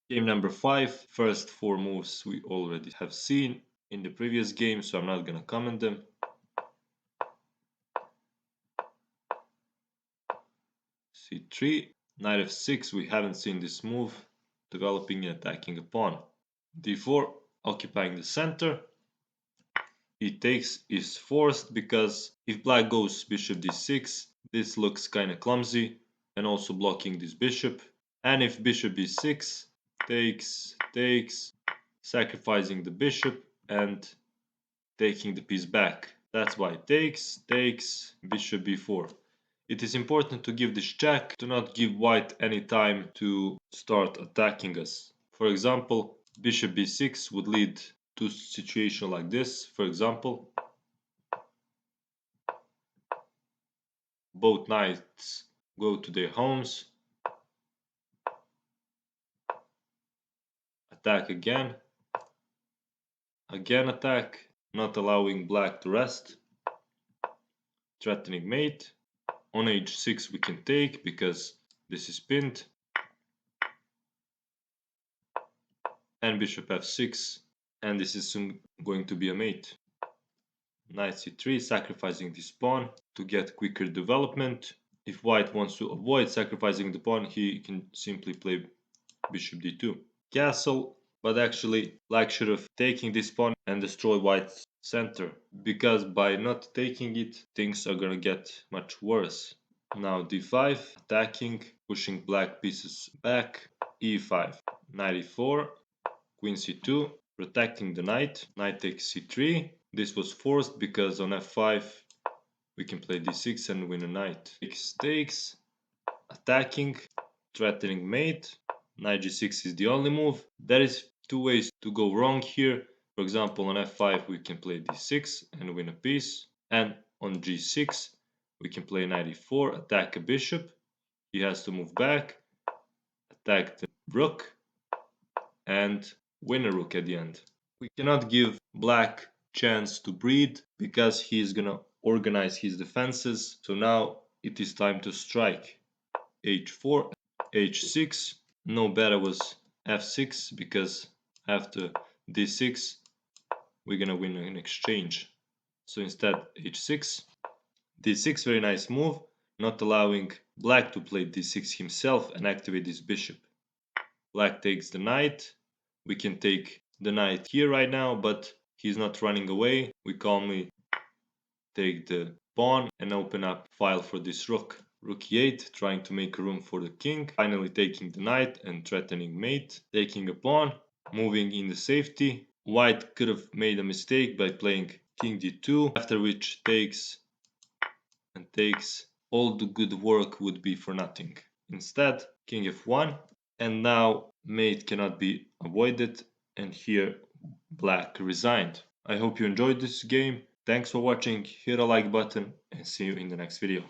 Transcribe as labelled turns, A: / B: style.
A: Game number 5, first 4 moves we already have seen in the previous game, so I'm not gonna comment them. C3, knight f6, we haven't seen this move, developing and attacking a pawn. D4, occupying the center. E takes is forced because if black goes bishop d6, this looks kinda clumsy and also blocking this bishop. And if bishop b6, takes, sacrificing the bishop and taking the piece back. That's why it takes, bishop b4. It is important to give this check, to not give white any time to start attacking us. For example, bishop b6 would lead to a situation like this. For example, both knights go to their homes, attack again attack, not allowing black to rest, threatening mate. On h6 we can take because this is pinned, and bishop f6, and this is soon going to be a mate. Knight c3, sacrificing this pawn to get quicker development. If white wants to avoid sacrificing the pawn, he can simply play bishop d2. Castle, but actually black should have taken this pawn and destroy white's center, because by not taking it, things are gonna get much worse. Now d5, attacking, pushing black pieces back. e5, knight e4, queen c2, protecting the knight. Knight takes c3. This was forced because on f5 we can play d6 and win a knight. Takes, attacking, threatening mate. Knight g6 is the only move. There is two ways to go wrong here. For example, on f5 we can play d6 and win a piece, and on g6 we can play knight e4, attack a bishop. He has to move back, attack the rook, and win a rook at the end. We cannot give black chance to breathe because he is gonna organize his defenses. So now it is time to strike. h4, h6. No better was f6 because after d6 we're gonna win an exchange. So instead h6, d6, very nice move, not allowing black to play d6 himself and activate this bishop. Black takes the knight. We can take the knight here right now, but he's not running away. We calmly take the pawn and open up file for this rook. Rook e8, trying to make room for the king. Finally taking the knight and threatening mate. Taking a pawn, moving in the safety. White could have made a mistake by playing king d2, after which takes and takes. All the good work would be for nothing. Instead, king f1, and now mate cannot be avoided, and here black resigned. I hope you enjoyed this game. Thanks for watching, hit a like button and see you in the next video.